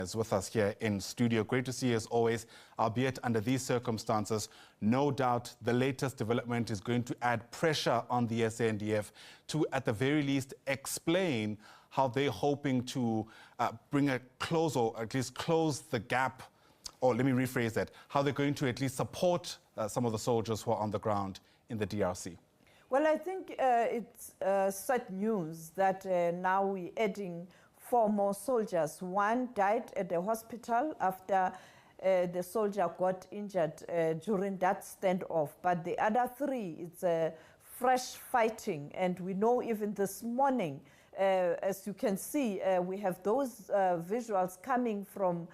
Is with us here in studio. Great to see you as always, albeit under these circumstances. No doubt the latest development is going to add pressure on the SANDF to, at the very least, explain how they're hoping to bring a close, or at least close the gap, or let me rephrase that, how they're going to at least support some of the soldiers who are on the ground in the DRC. Well, I think it's sad news that now we're adding 4 more soldiers. One died at the hospital after the soldier got injured during that standoff. But the other 3, it's fresh fighting. And we know even this morning, as you can see, we have those visuals coming from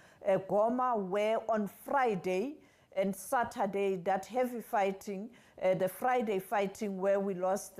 Goma, where on Friday and Saturday, that heavy fighting, the Friday fighting where we lost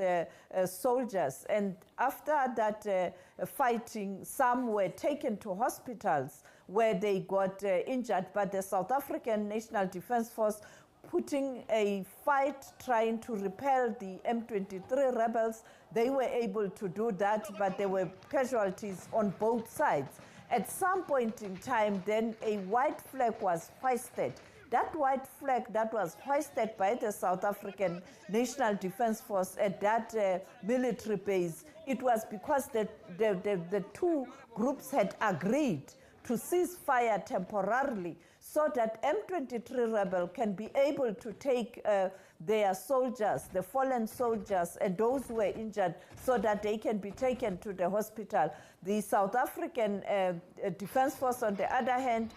soldiers. And after that fighting, some were taken to hospitals where they got injured, but the South African National Defence Force putting a fight trying to repel the M23 rebels. They were able to do that, but there were casualties on both sides. At some point in time, then a white flag was hoisted. That white flag that was hoisted by the South African National Defence Force at that military base, it was because the 2 groups had agreed to cease fire temporarily so that M23 rebel can be able to take their soldiers, the fallen soldiers and those who were injured, so that they can be taken to the hospital. The South African Defence Force, on the other hand,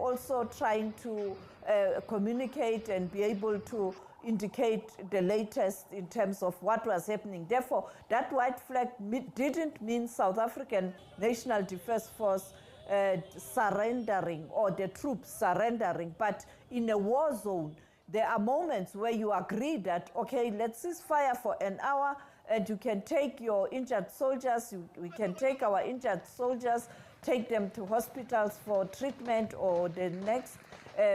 also trying to communicate and be able to indicate the latest in terms of what was happening. Therefore, that white flag didn't mean South African National Defence Force surrendering or the troops surrendering, but in a war zone, there are moments where you agree that, okay, let's cease fire for an hour and you can take your injured soldiers, we can take our injured soldiers, take them to hospitals for treatment or the next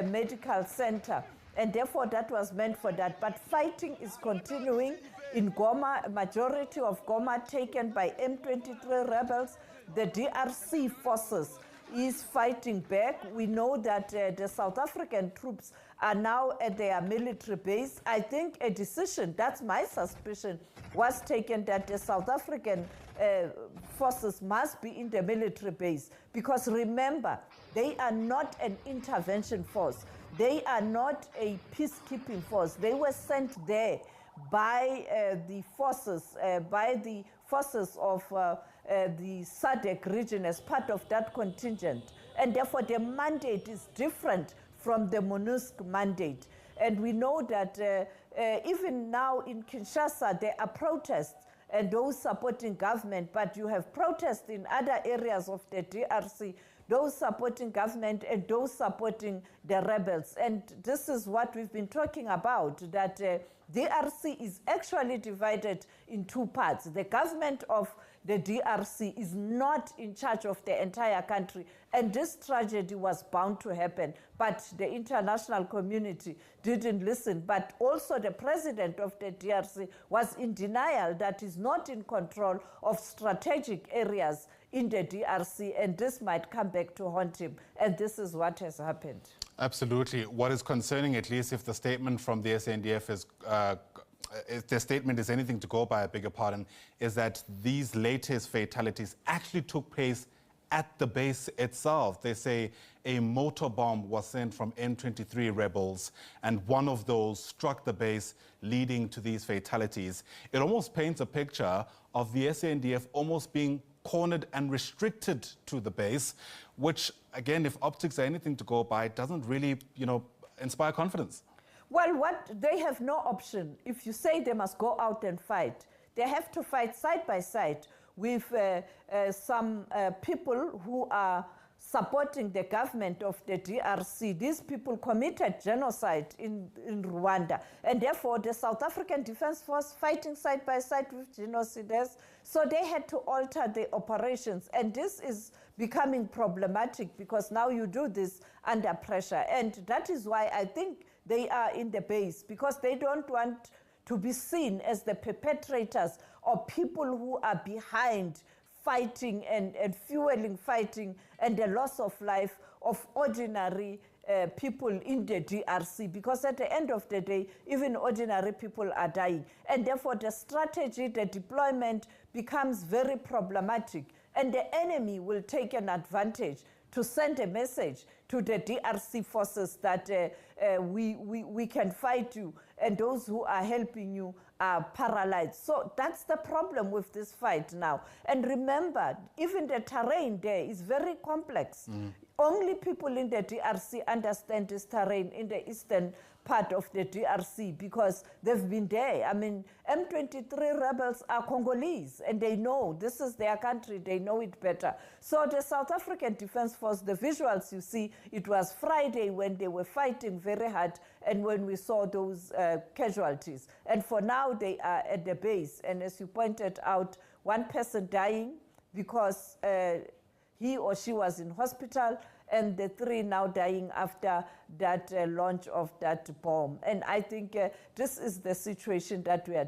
medical center. And therefore, that was meant for that. But fighting is continuing in Goma, a majority of Goma taken by M23 rebels. The DRC forces is fighting back. We know that the South African troops are now at their military base. I think a decision, that's my suspicion, was taken that the South African forces must be in the military base. Because remember, they are not an intervention force. They are not a peacekeeping force. They were sent there by the forces of the SADC region as part of that contingent. And therefore, the mandate is different from the MONUSC mandate. And we know that even now in Kinshasa, there are protests and those supporting government, but you have protests in other areas of the DRC, those supporting government and those supporting the rebels. And this is what we've been talking about, that DRC is actually divided in 2 parts. The government of the DRC is not in charge of the entire country, and this tragedy was bound to happen, but the international community didn't listen. But also the president of the DRC was in denial that he's not in control of strategic areas in the DRC, and this might come back to haunt him, and this is what has happened. Absolutely. What is concerning, at least if the statement from the SANDF is, if their statement is anything to go by, I beg your pardon, is that these latest fatalities actually took place at the base itself. They say a motor bomb was sent from M23 rebels, and one of those struck the base, leading to these fatalities. It almost paints a picture of the SANDF almost being cornered and restricted to the base, which, again, if optics are anything to go by, doesn't really, inspire confidence. Well, they have no option. If you say they must go out and fight, they have to fight side by side with some people who are supporting the government of the DRC. These people committed genocide in Rwanda, and therefore the South African Defence Force fighting side by side with genocides, so they had to alter the operations, and this is becoming problematic because now you do this under pressure, and that is why I think they are in the base, because they don't want to be seen as the perpetrators or people who are behind fighting and fueling fighting and the loss of life of ordinary people in the DRC, because at the end of the day, even ordinary people are dying. And therefore, the strategy, the deployment becomes very problematic. And the enemy will take an advantage to send a message to the DRC forces that we can fight you, and those who are helping you are paralyzed. So that's the problem with this fight now. And remember, even the terrain there is very complex. Only people in the DRC understand this terrain in the eastern part of the DRC because they've been there. I mean, M23 rebels are Congolese and they know this is their country, they know it better. So the South African Defense Force, the visuals you see, it was Friday when they were fighting very hard and when we saw those casualties. And for now, they are at the base. And as you pointed out, one person dying because he or she was in hospital, and the 3 now dying after that launch of that bomb. And I think this is the situation that we are